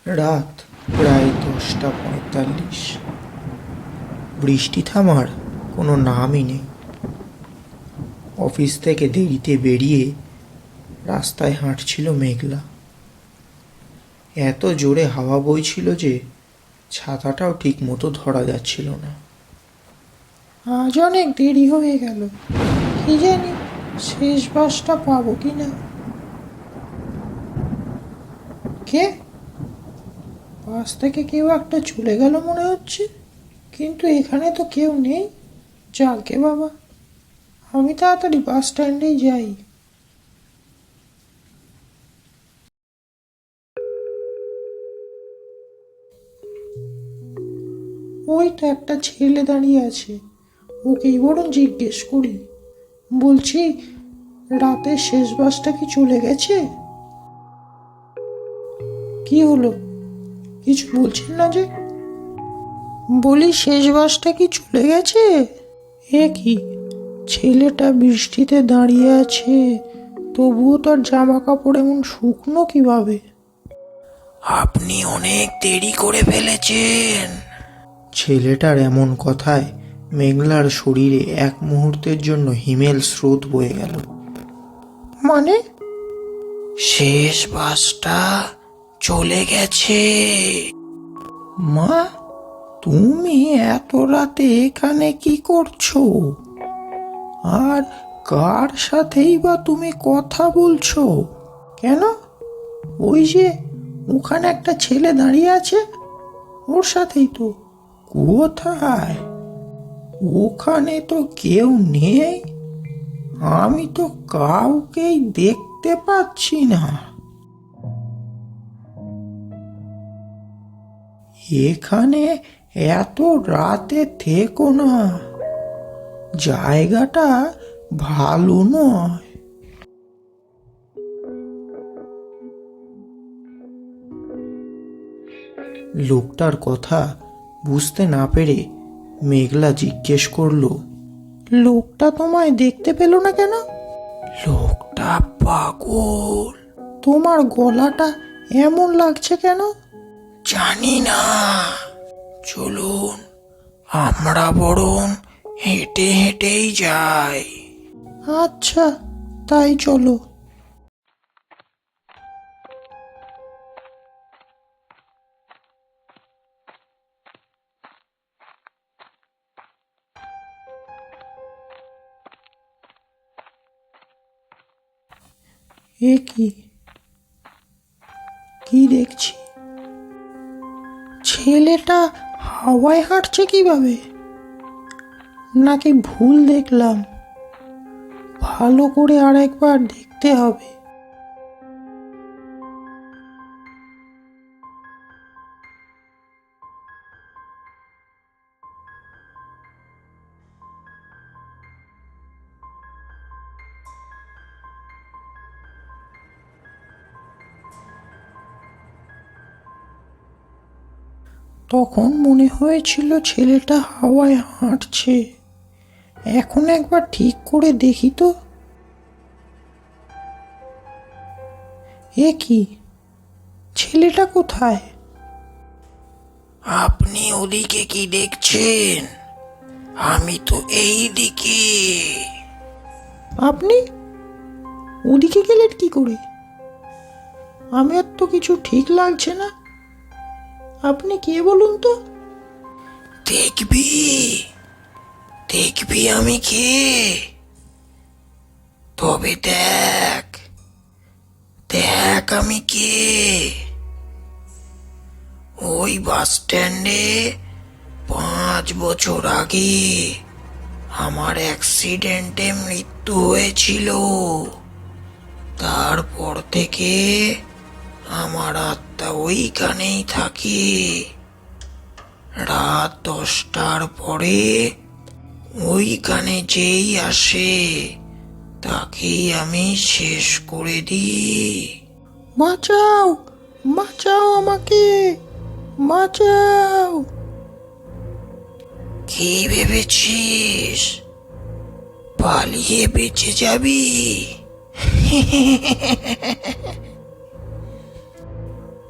রাত প্রায় 10:45। বৃষ্টি থামার কোনো নামই নেই। অফিস থেকে দেরিতে বেরিয়ে রাস্তায় হাঁটছিল মেঘলা। এত জোরে হাওয়া বইছিল যে ছাতাটাও ঠিক মতো ধরা যাচ্ছিল না। আজ অনেক দেরি হয়ে গেল, কি জানি শেষ বাসটা পাবো কি না। কে? বাস থেকে কেউ একটা চলে গেল মনে হচ্ছে, কিন্তু এখানে তো কেউ নেই। যাকে বাবা, আমি তাড়াতাড়ি বাস স্ট্যান্ডেই যাই। ওই তো একটা ছেলে দাঁড়িয়ে আছে, ওকেই বরং জিজ্ঞেস করি। বলছি, রাতের শেষ বাসটা কি চলে গেছে? কি হলো, কিছু বলছেন না যে? বলি, শেষ বাসটা কি চলে গেছে? এ কি, ছেলেটা বৃষ্টিতে দাঁড়িয়ে আছে, তবুও তার জামা কাপড় এমন শুকনো কিভাবে? আপনি অনেক দেরি করে ফেলেছেন। ছেলেটার এমন কথায় মেঘলার শরীরে এক মুহূর্তের জন্য হিমেল স্রোত বয়ে গেল। মানে? শেষ বাসটা চলে গেছে। মা, তুমি এত রাতে এখানে কি করছো? আর কার সাথেই বা তুমি কথা বলছো? কেন? ওই যে ওখানে একটা ছেলে দাঁড়িয়ে আছে, ওর সাথেই তো। কোথায়? ওখানে তো কেউ নেই। আমি তো কাউকেই দেখতে পাচ্ছি না। এখানে এত রাতে থেকো না, জায়গাটা ভালো নয়। লোকটার কথা বুঝতে না পেরে মেঘলা জিজ্ঞেস করলো, লোকটা তোমায় দেখতে পেল না কেন? লোকটা পাগল। তোমার গলাটা এমন লাগছে কেন? জানি না। চলুন, আমরা বরং হেঁটে হেঁটেই যাই। আচ্ছা, তাই চলো। এ কি, কি দেখছি? ছেলেটা হাওয়ায় হাঁটছে কিভাবে? নাকি ভুল দেখলাম? ভালো করে আর একবার দেখতে হবে। তখন মনে হয়েছিল ছেলেটা হাওয়ায় হাঁটছে। এখন একবার ঠিক করে দেখি তো। এ কি, ছেলেটা কোথায়? আপনি ওদিকে কি দেখছেন? আমি তো এই দিকে। আপনি ওদিকে গেলেন কি করে? আমি আর তো কিছু ঠিক লাগছে না। আপনি কে বলুন তো? দেখবি, দেখবি আমি কে? তবে দেখ, দেখ আমি কে। ওই বাস স্ট্যান্ডে 5 বছর আগে আমার অ্যাক্সিডেন্টে মৃত্যু হয়েছিল। তারপর থেকে আমার আত্মা ওইখানেই থাকে। রাত 10টার পরে ওইখানে যেই আসে তাকেই আমি শেষ করে দিই। বাঁচাও, বাঁচাও আমাকে, বাঁচাও। কি ভেবেছিস পালিয়ে বেঁচে যাবি?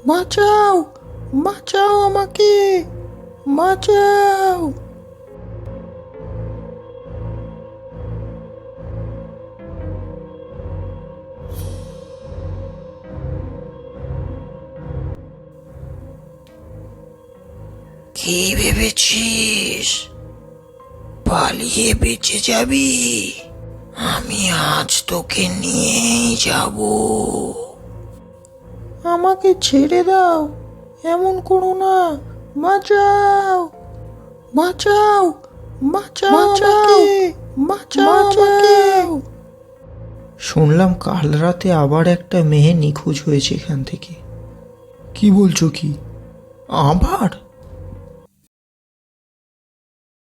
বাঁচাও, বাঁচাও আমাকে, বাঁচাও। কি ভেবেছিস পালিয়ে বেঁচে যাবি? আমি আজ তোকে নিয়েই যাব। আমাকে ছেড়ে দাও, এমন করো না, বাঁচাও, বাঁচাও, বাঁচাও আমাকে, বাঁচাও আমাকে। শুনলাম কাল রাতে আবার একটা মেয়ে নিখোঁজ হয়েছে এখান থেকে। কি বলছো কি? আবার?